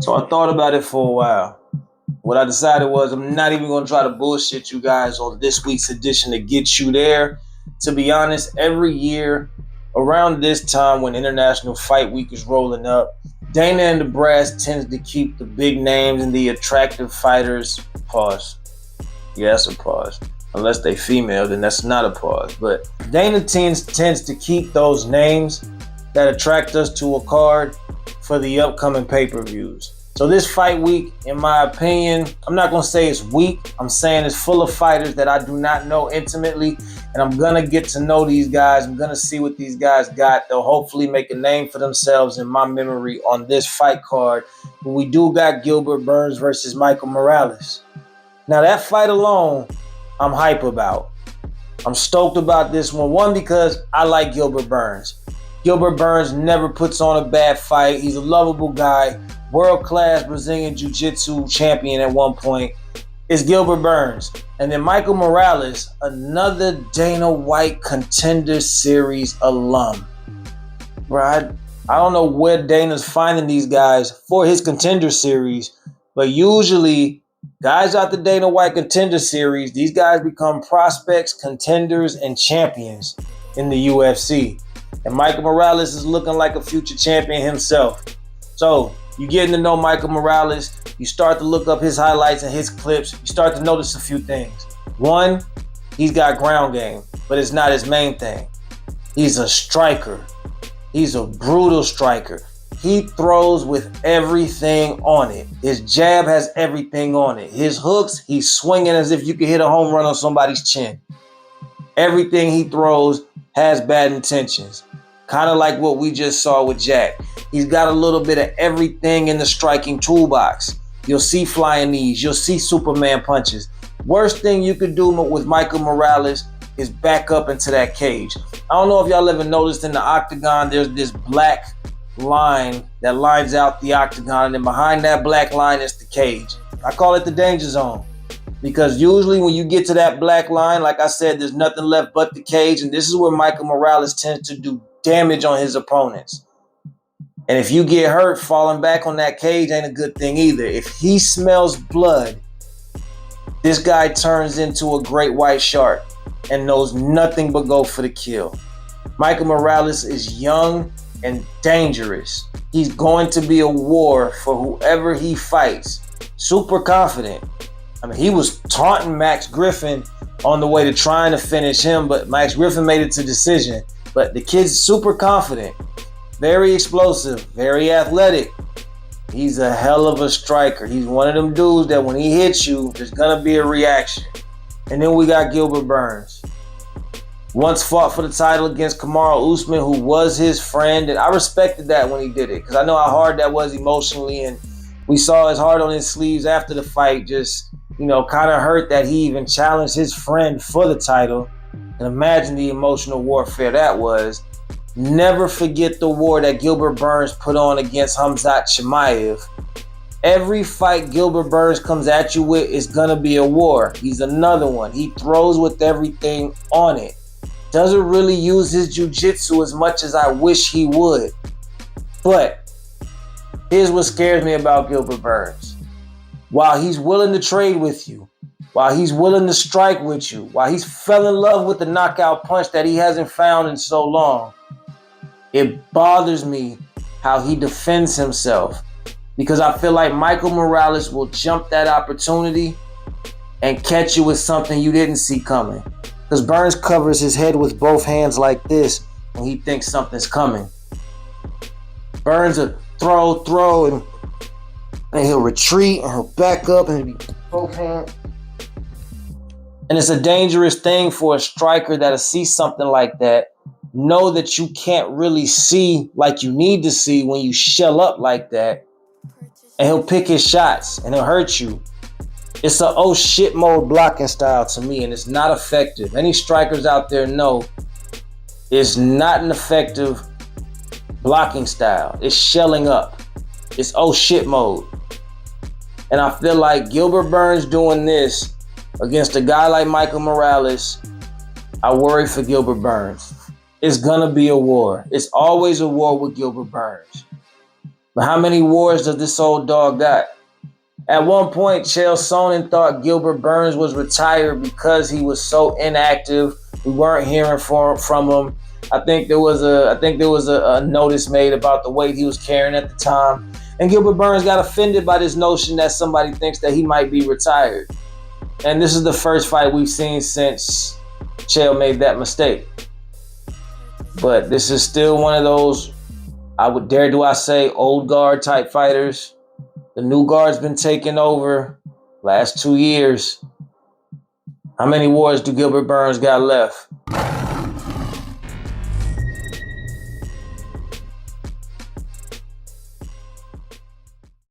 So I thought about it for a while. What I decided was I'm not even going to try to bullshit you guys on this week's edition to get you there. To be honest, every year around this time when International Fight Week is rolling up, Dana and the brass tends to keep the big names and the attractive fighters. Pause. Yeah, that's a pause. Unless they female, then that's not a pause. But Dana tends to keep those names that attract us to a card for the upcoming pay-per-views. So this fight week, in my opinion, I'm not going to say it's weak. I'm saying it's full of fighters that I do not know intimately. And I'm going to get to know these guys. I'm going to see what these guys got. They'll hopefully make a name for themselves in my memory on this fight card. But we do got Gilbert Burns versus Michael Morales. Now that fight alone, I'm hype about. I'm stoked about this one. One, because I like Gilbert Burns. Gilbert Burns never puts on a bad fight. He's a lovable guy. World-class Brazilian Jiu-Jitsu champion at one point is Gilbert Burns. And then Michael Morales, another Dana White Contender Series alum. Right? I don't know where Dana's finding these guys for his Contender Series, but usually guys out the Dana White Contender Series, these guys become prospects, contenders, and champions in the UFC. And Michael Morales is looking like a future champion himself. So you getting to know Michael Morales, you start to look up his highlights and his clips, you start to notice a few things. One, he's got ground game, but it's not his main thing. He's a striker. He's a brutal striker. He throws with everything on it. His jab has everything on it. His hooks, he's swinging as if you could hit a home run on somebody's chin. Everything he throws has bad intentions. Kind of like what we just saw with Jack. He's got a little bit of everything in the striking toolbox. You'll see flying knees. You'll see Superman punches. Worst thing you could do with Michael Morales is back up into that cage. I don't know if y'all ever noticed in the octagon, there's this black line that lines out the octagon, and then behind that black line is the cage. I call it the danger zone, because usually when you get to that black line, like I said, there's nothing left but the cage, and this is where Michael Morales tends to do damage on his opponents. And if you get hurt, falling back on that cage ain't a good thing either. If he smells blood, this guy turns into a great white shark and knows nothing but go for the kill. Michael Morales is young and dangerous. He's going to be a war for whoever he fights. Super confident. I mean, he was taunting Max Griffin on the way to trying to finish him, but Max Griffin made it to decision. But the kid's super confident, very explosive, very athletic. He's a hell of a striker. He's one of them dudes that when he hits you, there's gonna be a reaction. And then we got Gilbert Burns. Once fought for the title against Kamaru Usman, who was his friend, and I respected that when he did it, because I know how hard that was emotionally, and we saw his heart on his sleeves after the fight, just, kind of hurt that he even challenged his friend for the title. And imagine the emotional warfare that was. Never forget the war that Gilbert Burns put on against Khamzat Chimaev. Every fight Gilbert Burns comes at you with is going to be a war. He's another one. He throws with everything on it. Doesn't really use his jiu-jitsu as much as I wish he would. But here's what scares me about Gilbert Burns. While he's willing to trade with you, while he's willing to strike with you, while he's fell in love with the knockout punch that he hasn't found in so long, it bothers me how he defends himself, because I feel like Michael Morales will jump that opportunity and catch you with something you didn't see coming. Because Burns covers his head with both hands like this when he thinks something's coming. Burns will throw, and he'll retreat, and he'll back up, and he'll be both hands. And it's a dangerous thing for a striker that'll see something like that, know that you can't really see like you need to see when you shell up like that, and he'll pick his shots, and he'll hurt you. It's a oh shit mode blocking style to me, and it's not effective. Any strikers out there know it's not an effective blocking style. It's shelling up. It's oh shit mode. And I feel like Gilbert Burns doing this against a guy like Michael Morales, I worry for Gilbert Burns. It's gonna be a war. It's always a war with Gilbert Burns. But how many wars does this old dog got? At one point, Chael Sonnen thought Gilbert Burns was retired because he was so inactive. We weren't hearing from him. I think there was a notice made about the weight he was carrying at the time. And Gilbert Burns got offended by this notion that somebody thinks that he might be retired. And this is the first fight we've seen since Chael made that mistake. But this is still one of those, do I say, old guard type fighters. The new guard's been taking over last 2 years. How many wars do Gilbert Burns got left?